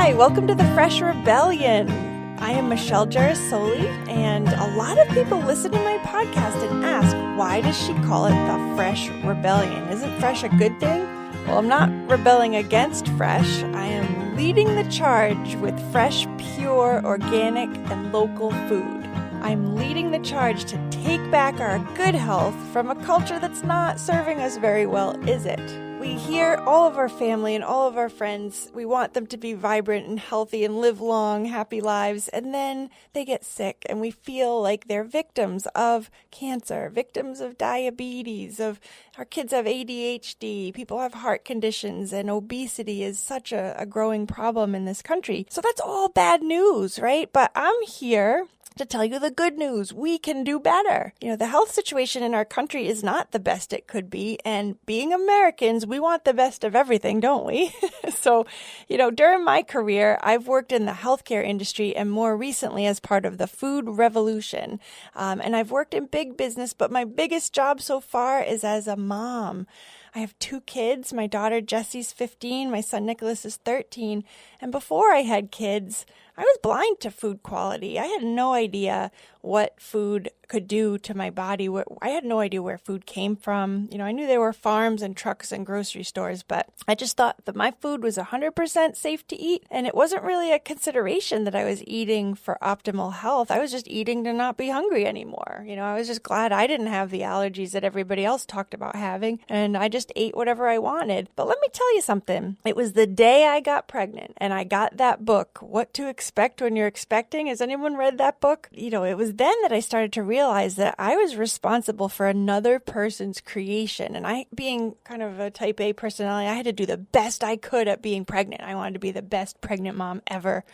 Hi, welcome to the Fresh Rebellion. I am Michelle-girasole, and a lot of people listen to my podcast and ask, why does she call it the Fresh Rebellion? Isn't fresh a good thing? Well, I'm not rebelling against fresh. I am leading the charge with fresh, pure, organic, and local food. I'm leading the charge to take back our good health from a culture that's not serving us very well, is it? We hear all of our family and all of our friends, we want them to be vibrant and healthy and live long, happy lives, and then they get sick and we feel like they're victims of cancer, victims of diabetes, of our kids have ADHD, people have heart conditions, and obesity is such a growing problem in this country. So that's all bad news, right? But I'm here to tell you the good news. We can do better. You know, the health situation in our country is not the best it could be. And being Americans, we want the best of everything, don't we? So, you know, during my career, I've worked in the healthcare industry and more recently as part of the food revolution. And I've worked in big business, but my biggest job so far is as a mom. I have 2 kids. My daughter Jessie's 15. My son Nicholas is 13. And before I had kids, I was blind to food quality. I had no idea what food could do to my body. I had no idea where food came from. You know, I knew there were farms and trucks and grocery stores, but I just thought that my food was 100% safe to eat. And it wasn't really a consideration that I was eating for optimal health. I was just eating to not be hungry anymore. You know, I was just glad I didn't have the allergies that everybody else talked about having. And I just ate whatever I wanted. But let me tell you something. It was the day I got pregnant and I got that book, What to Expect When You're Expecting. Has anyone read that book? You know, it was then that I started to realize that I was responsible for another person's creation. And I, being kind of a type A personality, I had to do the best I could at being pregnant. I wanted to be the best pregnant mom ever.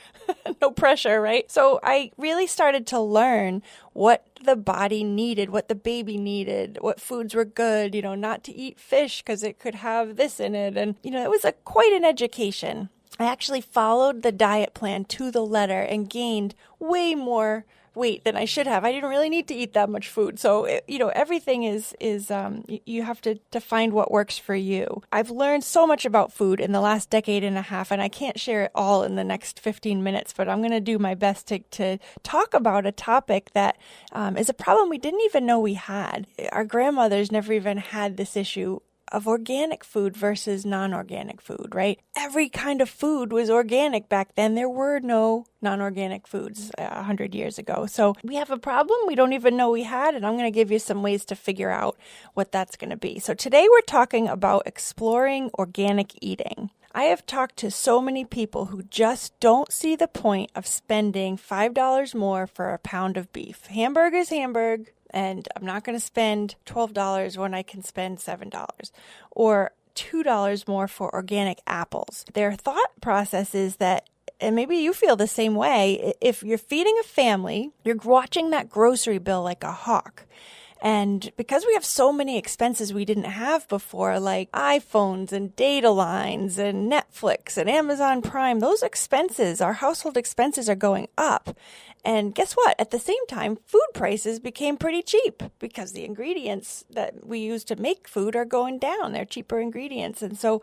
No pressure, right? So I really started to learn what the body needed, what the baby needed, what foods were good, you know, not to eat fish because it could have this in it. And, you know, it was quite an education. I actually followed the diet plan to the letter and gained way more weight than I should have. I didn't really need to eat that much food. So, you know, everything is you have to find what works for you. I've learned so much about food in the last decade and a half, and I can't share it all in the next 15 minutes, but I'm going to do my best to talk about a topic that is a problem we didn't even know we had. Our grandmothers never even had this issue of organic food versus non-organic food, right? Every kind of food was organic back then. There were no non-organic foods 100 years ago. So we have a problem we don't even know we had, and I'm going to give you some ways to figure out what that's going to be. So today we're talking about exploring organic eating. I have talked to so many people who just don't see the point of spending $5 more for a pound of beef. Hamburg is Hamburg. And I'm not going to spend $12 when I can spend $7 or $2 more for organic apples. Their thought process is that, and maybe you feel the same way, if you're feeding a family, you're watching that grocery bill like a hawk. And because we have so many expenses we didn't have before, like iPhones and data lines and Netflix and Amazon Prime, those expenses, our household expenses are going up. And guess what? At the same time, food prices became pretty cheap because the ingredients that we use to make food are going down. They're cheaper ingredients. And so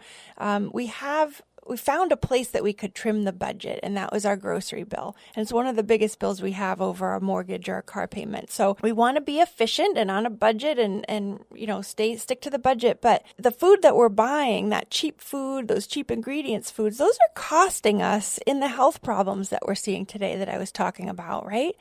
we found a place that we could trim the budget, and that was our grocery bill. And it's one of the biggest bills we have over a mortgage or a car payment. So we want to be efficient and on a budget and you know, stick to the budget. But the food that we're buying, that cheap food, those cheap ingredients foods, those are costing us in the health problems that we're seeing today that I was talking about, right?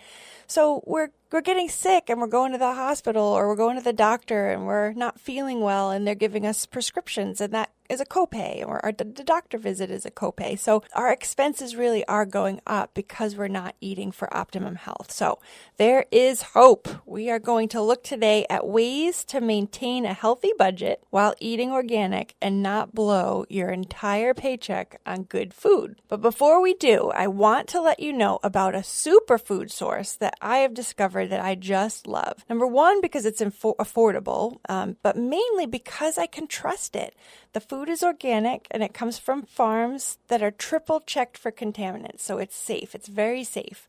So we're getting sick and we're going to the hospital or we're going to the doctor and we're not feeling well and they're giving us prescriptions, and that is a copay, or the doctor visit is a copay. So our expenses really are going up because we're not eating for optimum health. So there is hope. We are going to look today at ways to maintain a healthy budget while eating organic and not blow your entire paycheck on good food. But before we do, I want to let you know about a superfood source that I have discovered flour that I just love. Number one, because it's affordable, but mainly because I can trust it. The food is organic and it comes from farms that are triple checked for contaminants. So it's safe. It's very safe.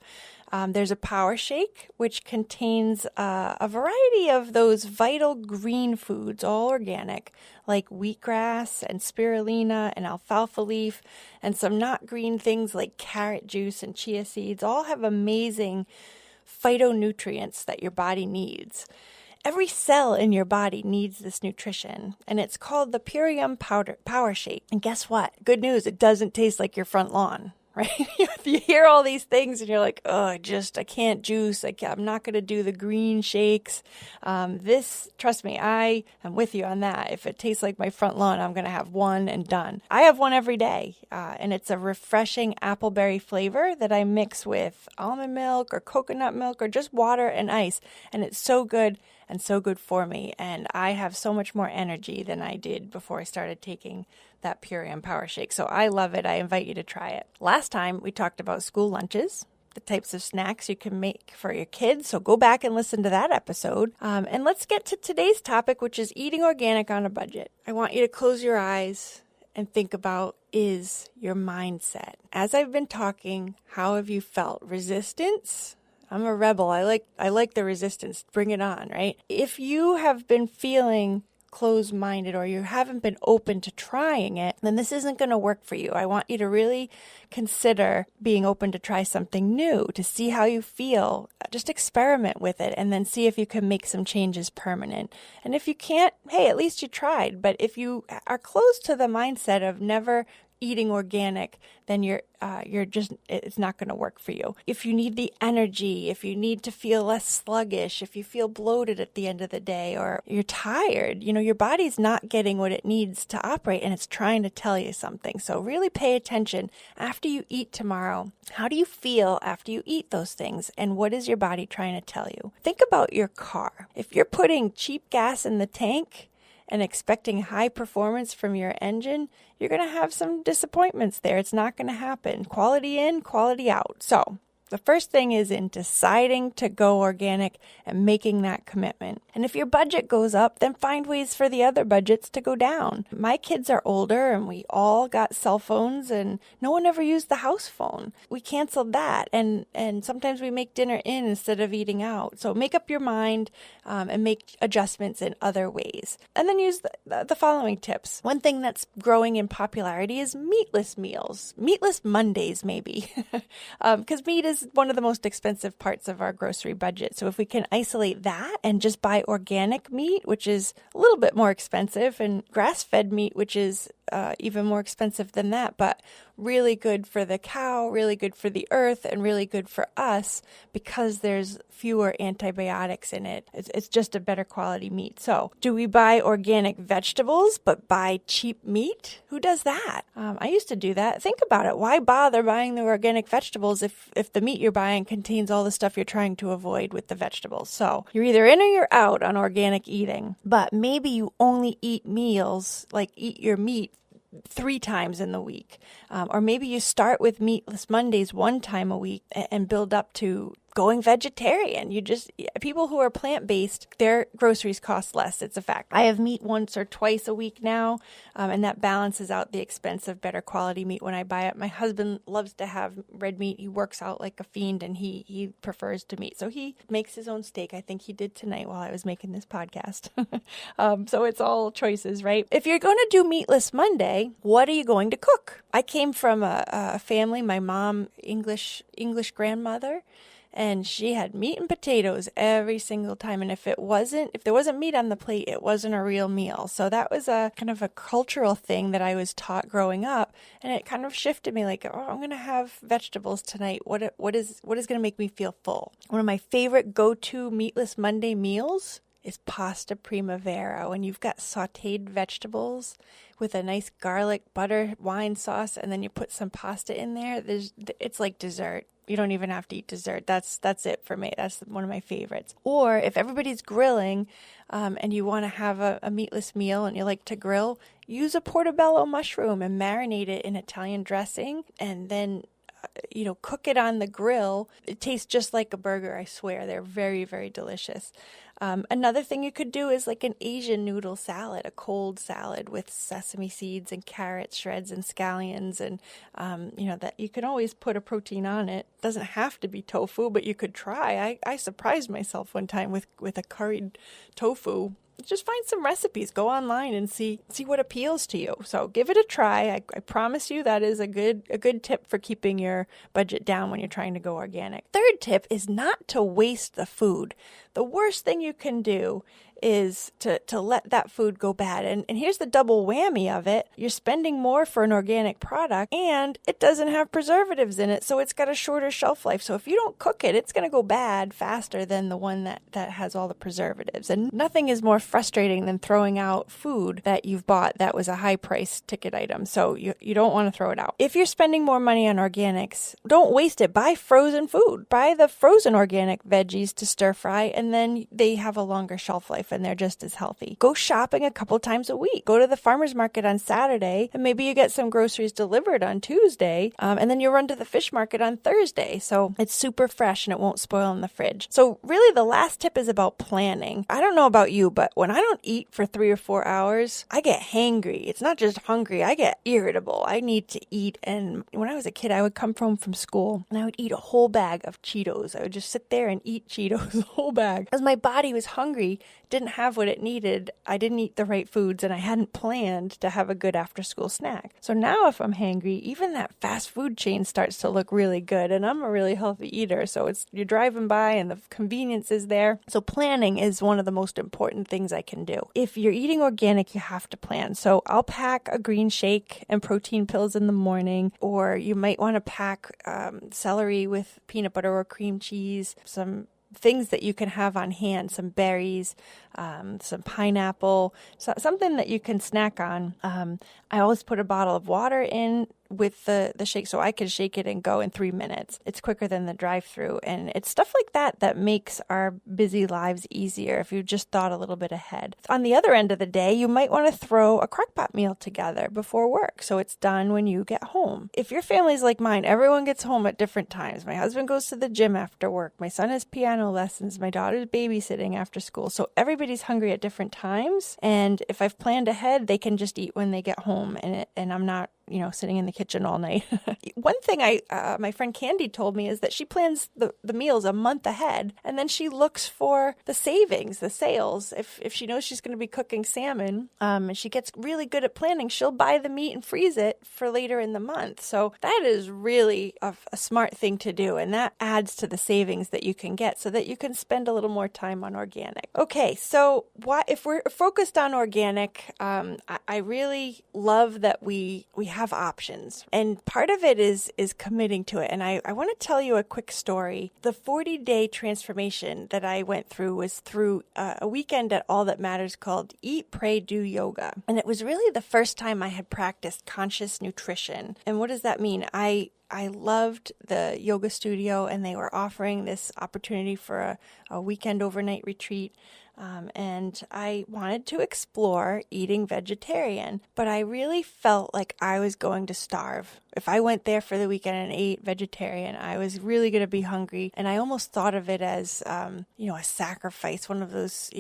There's a power shake, which contains a variety of those vital green foods, all organic, like wheatgrass and spirulina and alfalfa leaf, and some not green things like carrot juice and chia seeds. All have amazing phytonutrients that your body needs. Every cell in your body needs this nutrition, and it's called the Purium Power Shake. And guess what? Good news, it doesn't taste like your front lawn. Right? If you hear all these things and you're like, oh, I can't juice. I'm not going to do the green shakes. Trust me, I am with you on that. If it tastes like my front lawn, I'm going to have one and done. I have one every day, and it's a refreshing appleberry flavor that I mix with almond milk or coconut milk or just water and ice. And it's so good and so good for me. And I have so much more energy than I did before I started taking that Purium Power Shake. So I love it. I invite you to try it. Last time we talked about school lunches, the types of snacks you can make for your kids. So go back and listen to that episode. And let's get to today's topic, which is eating organic on a budget. I want you to close your eyes and think about, is your mindset? As I've been talking, how have you felt? Resistance? I'm a rebel. I like the resistance. Bring it on, right? If you have been feeling closed-minded or you haven't been open to trying it, then this isn't going to work for you. I want you to really consider being open to try something new, to see how you feel. Just experiment with it and then see if you can make some changes permanent. And if you can't, hey, at least you tried. But if you are close to the mindset of never eating organic, then it's not going to work for you. If you need the energy, if you need to feel less sluggish, if you feel bloated at the end of the day, or you're tired, your body's not getting what it needs to operate and it's trying to tell you something. So really pay attention. After you eat tomorrow, how do you feel after you eat those things? And what is your body trying to tell you? Think about your car. If you're putting cheap gas in the tank and expecting high performance from your engine, you're going to have some disappointments there. It's not going to happen. Quality in, quality out. So the first thing is in deciding to go organic and making that commitment. And if your budget goes up, then find ways for the other budgets to go down. My kids are older and we all got cell phones and no one ever used the house phone. We canceled that and sometimes we make dinner in instead of eating out. So make up your mind and make adjustments in other ways. And then use the following tips. One thing that's growing in popularity is meatless meals. Meatless Mondays maybe. Because meat is one of the most expensive parts of our grocery budget. So if we can isolate that and just buy organic meat, which is a little bit more expensive, and grass-fed meat, which is even more expensive than that, but really good for the cow, really good for the earth, and really good for us because there's fewer antibiotics in it. It's just a better quality meat. So do we buy organic vegetables but buy cheap meat? Who does that? I used to do that. Think about it. Why bother buying the organic vegetables if the meat you're buying contains all the stuff you're trying to avoid with the vegetables? So you're either in or you're out on organic eating, but maybe you only eat meals, like eat your meat 3 times in the week. Or maybe you start with meatless Mondays 1 time a week and build up to going vegetarian. People who are plant-based, their groceries cost less. It's a fact. I have meat once or twice a week now, and that balances out the expense of better quality meat when I buy it. My husband loves to have red meat. He works out like a fiend, and he prefers to meat. So he makes his own steak. I think he did tonight while I was making this podcast. So it's all choices, right? If you're going to do Meatless Monday, what are you going to cook? I came from a family, my mom, English grandmother, and she had meat and potatoes every single time. And if there wasn't meat on the plate, it wasn't a real meal. So that was a kind of a cultural thing that I was taught growing up. And it kind of shifted me like, oh, I'm going to have vegetables tonight. What is going to make me feel full? One of my favorite go-to Meatless Monday meals is pasta primavera. When you've got sauteed vegetables with a nice garlic butter wine sauce, and then you put some pasta in there, it's like dessert. You don't even have to eat dessert. That's it for me. That's one of my favorites. Or if everybody's grilling and you want to have a meatless meal and you like to grill, use a portobello mushroom and marinate it in Italian dressing, and then cook it on the grill. It tastes just like a burger, I swear. They're very, very delicious. Another thing you could do is like an Asian noodle salad, a cold salad with sesame seeds and carrot shreds and scallions. And, that you can always put a protein on it. Doesn't have to be tofu, but you could try. I surprised myself one time with a curried tofu. Just find some recipes, go online and see what appeals to you. So give it a try. I promise you that is a good tip for keeping your budget down when you're trying to go organic. Third tip is not to waste the food. The worst thing you can do is to let that food go bad. And here's the double whammy of it. You're spending more for an organic product and it doesn't have preservatives in it, so it's got a shorter shelf life. So if you don't cook it, it's going to go bad faster than the one that has all the preservatives. And nothing is more frustrating than throwing out food that you've bought that was a high price ticket item. So you don't want to throw it out. If you're spending more money on organics, don't waste it. Buy frozen food. Buy the frozen organic veggies to stir fry, and then they have a longer shelf life and they're just as healthy. Go shopping a couple times a week. Go to the farmer's market on Saturday, and maybe you get some groceries delivered on Tuesday, and then you run to the fish market on Thursday. So it's super fresh and it won't spoil in the fridge. So really the last tip is about planning. I don't know about you, but when I don't eat for 3 or 4 hours, I get hangry. It's not just hungry. I get irritable. I need to eat. And when I was a kid, I would come home from school and I would eat a whole bag of Cheetos. I would just sit there and eat Cheetos, a whole bag. As my body was hungry, didn't have what it needed. I didn't eat the right foods and I hadn't planned to have a good after school snack. So now if I'm hangry, even that fast food chain starts to look really good, and I'm a really healthy eater. So you're driving by and the convenience is there. So planning is one of the most important things I can do. If you're eating organic, you have to plan. So I'll pack a green shake and protein pills in the morning, or you might want to pack celery with peanut butter or cream cheese, some things that you can have on hand, some berries, some pineapple, something that you can snack on. I always put a bottle of water in with the shake so I can shake it and go in 3 minutes. It's quicker than the drive-through, and it's stuff like that makes our busy lives easier if you just thought a little bit ahead. On the other end of the day, you might want to throw a crock-pot meal together before work so it's done when you get home. If your family's like mine, everyone gets home at different times. My husband goes to the gym after work. My son has piano lessons. My daughter's babysitting after school. So everybody's hungry at different times, and if I've planned ahead, they can just eat when they get home, and I'm not sitting in the kitchen all night. One thing my friend Candy told me is that she plans the meals a month ahead, and then she looks for the savings, the sales. If she knows she's going to be cooking salmon, and she gets really good at planning, she'll buy the meat and freeze it for later in the month. So that is really a smart thing to do, and that adds to the savings that you can get so that you can spend a little more time on organic. Okay, so if we're focused on organic, I really love that we have options. And part of it is committing to it. And I want to tell you a quick story. The 40-day transformation that I went through was through a weekend at All That Matters called Eat, Pray, Do Yoga. And it was really the first time I had practiced conscious nutrition. And what does that mean? I loved the yoga studio, and they were offering this opportunity for a weekend overnight retreat. And I wanted to explore eating vegetarian, but I really felt like I was going to starve. If I went there for the weekend and ate vegetarian, I was really going to be hungry. And I almost thought of it as, a sacrifice, one of those,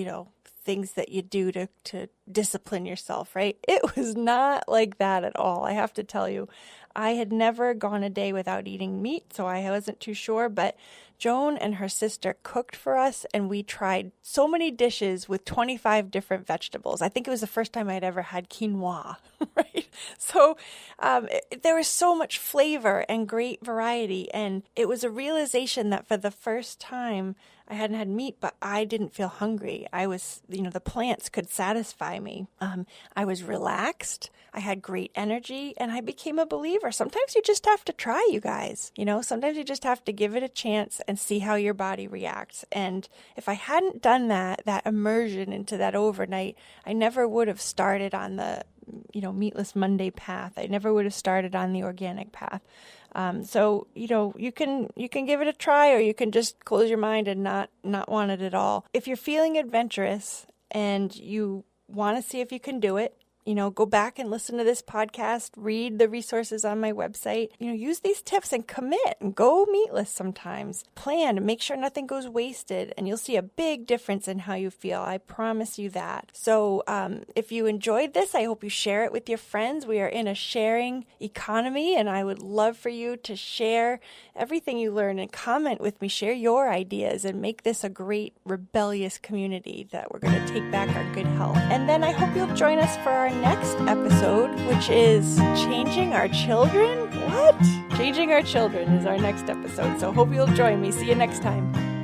things that you do to discipline yourself, right? It was not like that at all. I have to tell you, I had never gone a day without eating meat, so I wasn't too sure, but Joan and her sister cooked for us, and we tried so many dishes with 25 different vegetables. I think it was the first time I'd ever had quinoa, right? So there was so much flavor and great variety, and it was a realization that for the first time, I hadn't had meat, but I didn't feel hungry. I was, the plants could satisfy me. I was relaxed. I had great energy, and I became a believer. Sometimes you just have to try, you guys. Sometimes you just have to give it a chance and see how your body reacts. And if I hadn't done that immersion into that overnight, I never would have started on the, Meatless Monday path. I never would have started on the organic path. So, you can give it a try, or you can just close your mind and not want it at all. If you're feeling adventurous and you want to see if you can do it, go back and listen to this podcast, read the resources on my website, use these tips and commit and go meatless sometimes. Plan and make sure nothing goes wasted, and you'll see a big difference in how you feel. I promise you that. So if you enjoyed this, I hope you share it with your friends. We are in a sharing economy, and I would love for you to share everything you learn and comment with me. Share your ideas and make this a great rebellious community that we're going to take back our good health. And then I hope you'll join us for our next episode, which is Changing Our Children. What? Changing Our Children is our next episode. So hope you'll join me. See you next time.